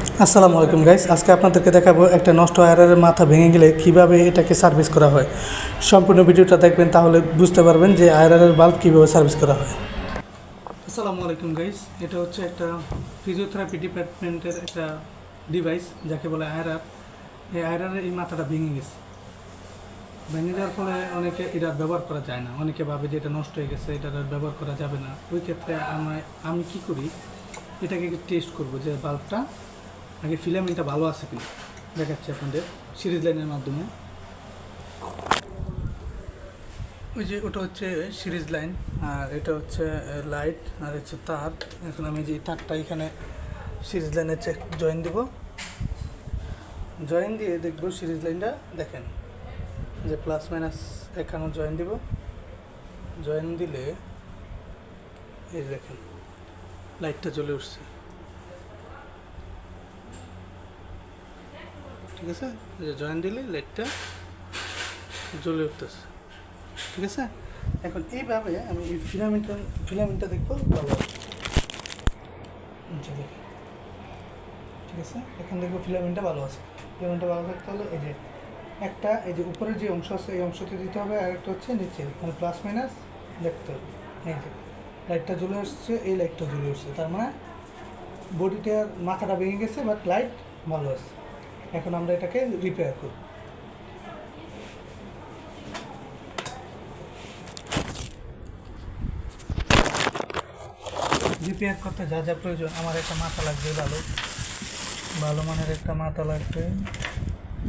আসসালামু আলাইকুম গাইস, আজকে আপনাদেরকে দেখাবো একটা নষ্ট আয়রনের মাথা ভেঙে গেলে কিভাবে এটাকে সার্ভিস করা হয়। সম্পূর্ণ ভিডিওটা দেখবেন, তাহলে বুঝতে পারবেন যে আয়রনের বাল্ব কীভাবে সার্ভিস করা হয়। আসসালামু আলাইকুম গাইস, এটা হচ্ছে একটা ফিজিওথেরাপি ডিপার্টমেন্টের একটা ডিভাইস, যাকে বলে আয়রার। এই আয়রারের এই মাথাটা ভেঙে গেছে। ভেঙে যাওয়ার ফলে অনেকে এটা ব্যবহার করা যায় না, অনেকে ভাবে যে এটা নষ্ট হয়ে গেছে, এটা আর ব্যবহার করা যাবে না। ওই ক্ষেত্রে আমি কী করি, এটাকে টেস্ট করব যে বাল্বটা আগে ফিলামেন্টটা ভালো আছে কিনা। দেখাচ্ছি আপনাদের সিরিজ লাইনের মাধ্যমে। ওই যে ওটা হচ্ছে সিরিজ লাইন, আর এটা হচ্ছে লাইট, আর হচ্ছে তার। এখন আমি যে তারটা এখানে সিরিজ লাইনে জয়েন দিব, জয়েন দিয়ে দেখব সিরিজ লাইনটা। দেখেন যে প্লাস মাইনাস এখানে জয়েন দিব, জয়েন দিলে এই দেখেন লাইটটা জ্বলে উঠছে। ঠিক আছে, যে জয়েন দিলে লাইটটা জ্বলে উঠতেছে। ঠিক আছে, এখন এইভাবে আমি এই ফিলামেন্টটা দেখবো ভালো আছে। দেখি, ঠিক আছে, এখন দেখবো ফিলামেন্টটা ভালো আছে। ফিলামেন্টটা ভালো থাকতে হলে এই যে একটা, এই যে উপরের যে অংশ আছে এই অংশতে দিতে হবে, আর একটা হচ্ছে নিচে, মানে প্লাস মাইনাস দেখতে হবে। এই যে লাইটটা জ্বলে আসছে, এই লাইটটা জ্বলে আসছে, তার মানে বডিটার মাথাটা ভেঙে গেছে, বাট লাইট ভালো আছে। এখন আমরা এটাকে রিপেয়ার করব। রিপেয়ার করতে যা যা প্রয়োজন, আমার একটা মাথা লাগবে, ভালো ভালো মানের একটা মাথা লাগবে।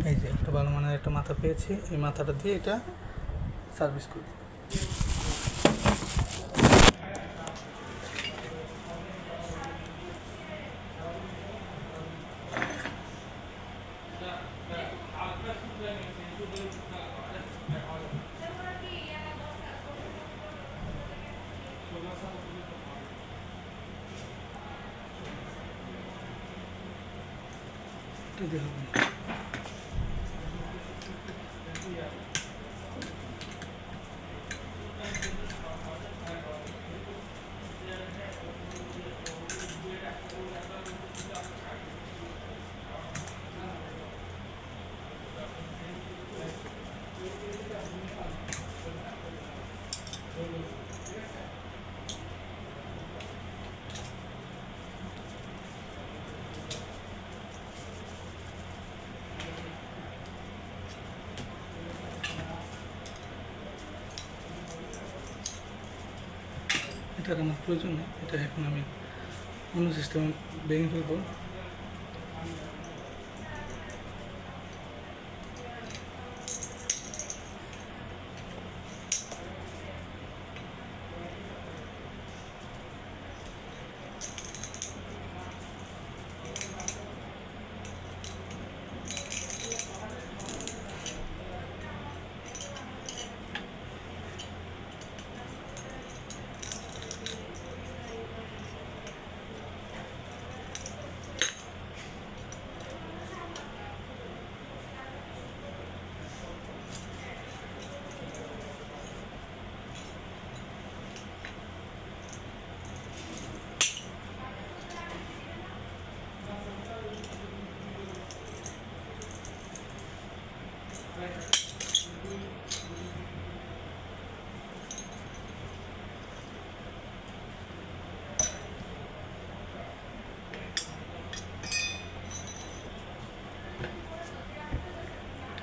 এই যে একটা ভালো মানের একটা মাথা পেয়েছি, এই মাথাটা দিয়ে এটা সার্ভিস করব। এটার আমার প্রয়োজন নেই, এটা এখন আমি অন্য সিস্টেমে ভেঙে ফেলবো।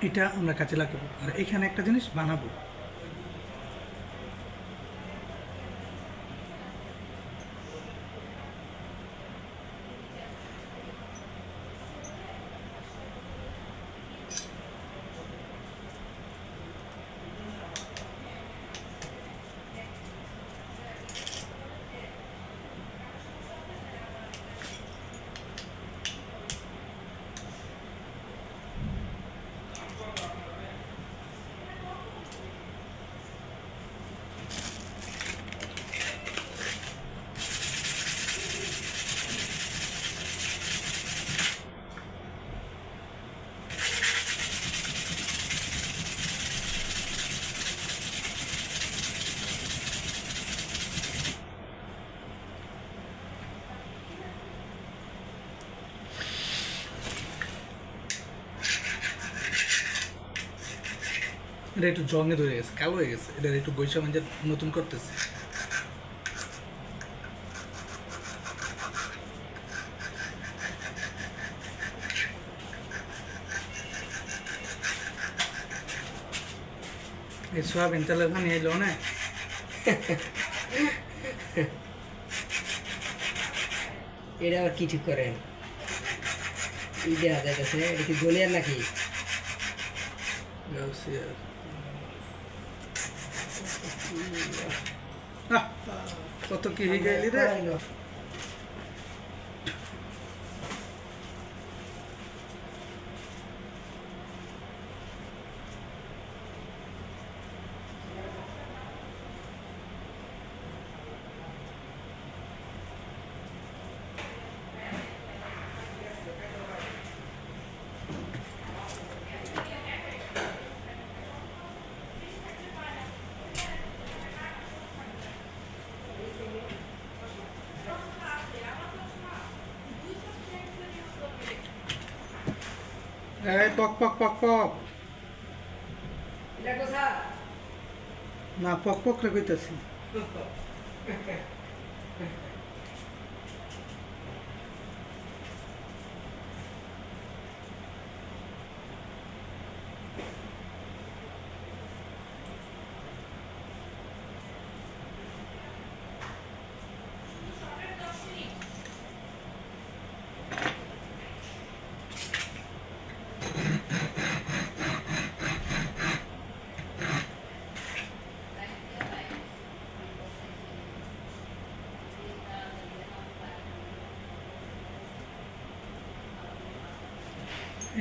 এটা আমরা কাজে লাগাবো, আর এখানে একটা জিনিস বানাবো। এটা একটু জঙে ধরে গেছে, কালো হয়ে গেছে, এটা একটু বৈশা মাঞ্জা নতুন করতেছে। এই সোয়াবিন তেলের পানি এলো না, এটা আবার কি ঠিক করেন? ই দেখা যাইতেছে, এটা কি জলিয়ার নাকি? কত কি হয়ে গেলি রে। এই পক পক পক পক, এটা কথা না পক পক রে কইতাছি।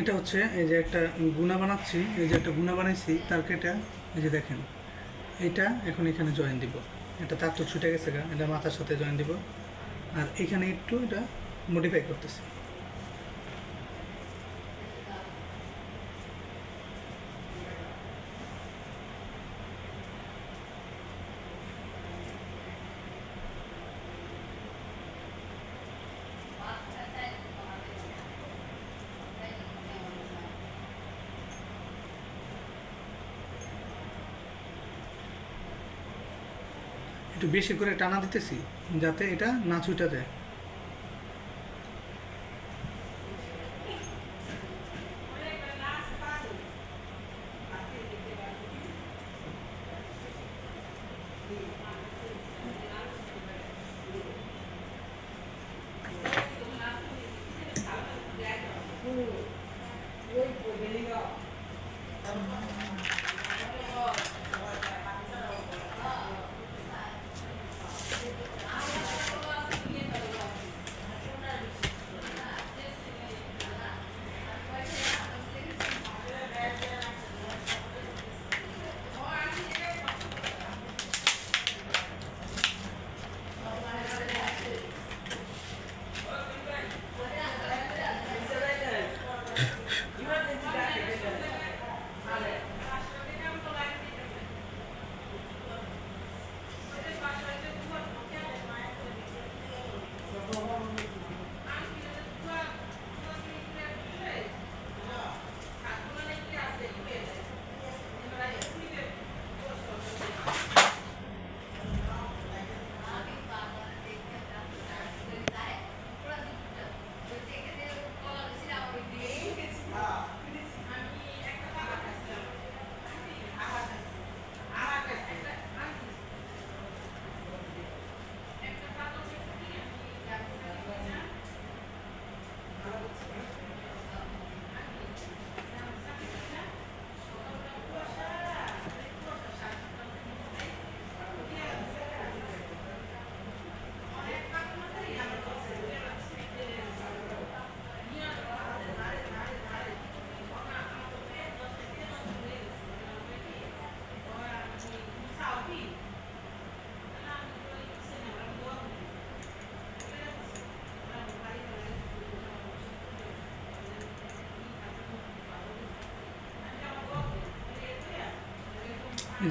এটা হচ্ছে এই যে একটা গুণা বানাচ্ছি, এই যে একটা গুণা বানাইছি তারকেটা, এই যে দেখেন এটা এখন এখানে জয়েন দিব। এটা তার তো ছুটে গেছে গা, এটা মাথার সাথে জয়েন দিব। আর এখানে একটু এটা মডিফাই করতেছি। একটু বেশি করে টানা দিতেছি যাতে এটা না ছুটে যায়।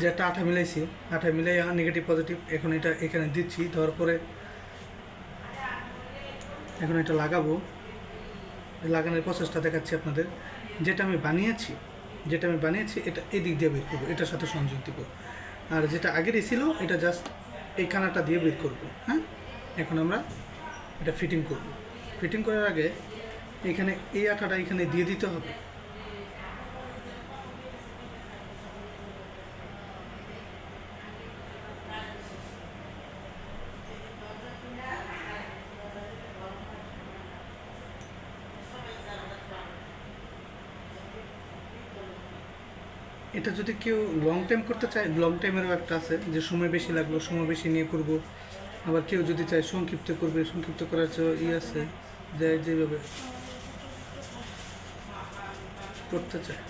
যে একটা আঠা মিলাইছি, আঠা মিলাই নেগেটিভ পজিটিভ এখন এটা এখানে দিচ্ছি, দেওয়ার পরে এখন এটা লাগাবো। লাগানোর প্রসেসটা দেখাচ্ছি আপনাদের। যেটা আমি বানিয়েছি যেটা আমি বানিয়েছি এটা এদিক দিয়ে বের করবো, এটার সাথে সংযোগ দিব। আর যেটা আগেরই ছিল এটা জাস্ট এই কানাটা দিয়ে বের করবো। হ্যাঁ, এখন আমরা এটা ফিটিং করব। ফিটিং করার আগে এখানে এই আঠাটা এখানে দিয়ে দিতে হবে। এটা যদি কেউ লং টাইম করতে চায়, লং টাইমেরও একটা আছে যে সময় বেশি লাগলো, সময় বেশি নিয়ে করব। আবার কেউ যদি চায় সংক্ষিপ্ত করবে, সংক্ষিপ্ত করার চেয়ে আছে যে যেভাবে করতে চায়।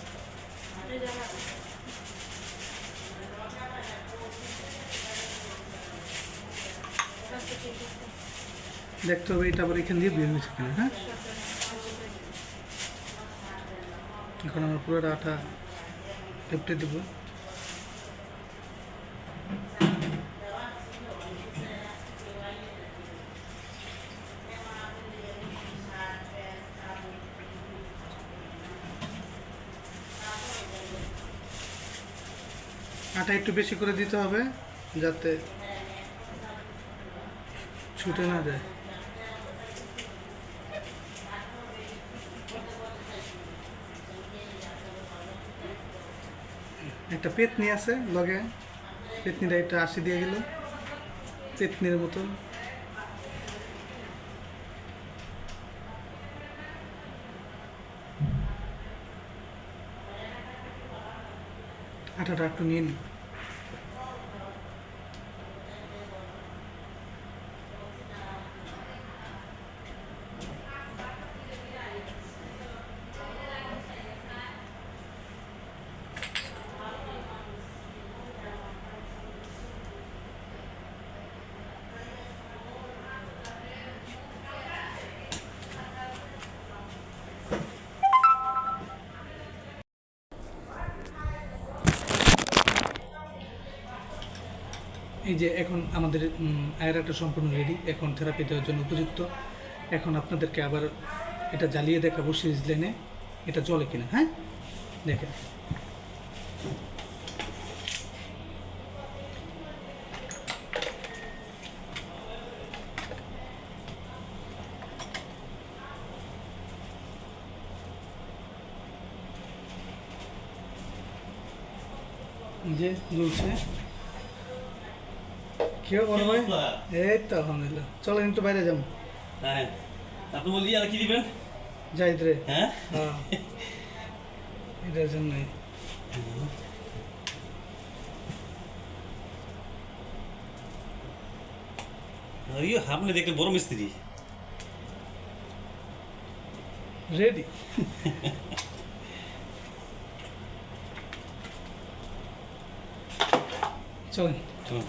দেখতে হবে এটা আবার এখান দিয়ে বের হয়েছে কিনা। হ্যাঁ, এখন আমরা পুরোটা আটা লেপটে দেব। আটা একটু বেশি করে দিতে হবে যাতে ছুটে না যায়। একটা পেতনি আছে লগে, পেতনিটা একটা আশি দিয়ে গেল, পেতনির মতো। আটাটা একটু নিয়ে নিই। এই যে এখন আমাদের আয়রাটা সম্পূর্ণ রেডি, এখন থেরাপি দেওয়ার জন্য উপযুক্ত। এখন আপনাদেরকে আবার এটা জ্বালিয়ে দেখাবো সিজলেনে এটা চলে কিনা। হ্যাঁ, দেখেন। যে জ্বলছে, কেউ বড় ভাই? এই তো আলহামদুলিল্লাহ। চলেন একটু বাইরে যাবো। হ্যাঁ, আপনি বলি আর কি দিবেন? জাহিদ রে। হ্যাঁ, হ্যাঁ, এটার জন্যই। আপনি দেখলে বড় মিস্ত্রি। রেডি। চলেন। চলুন।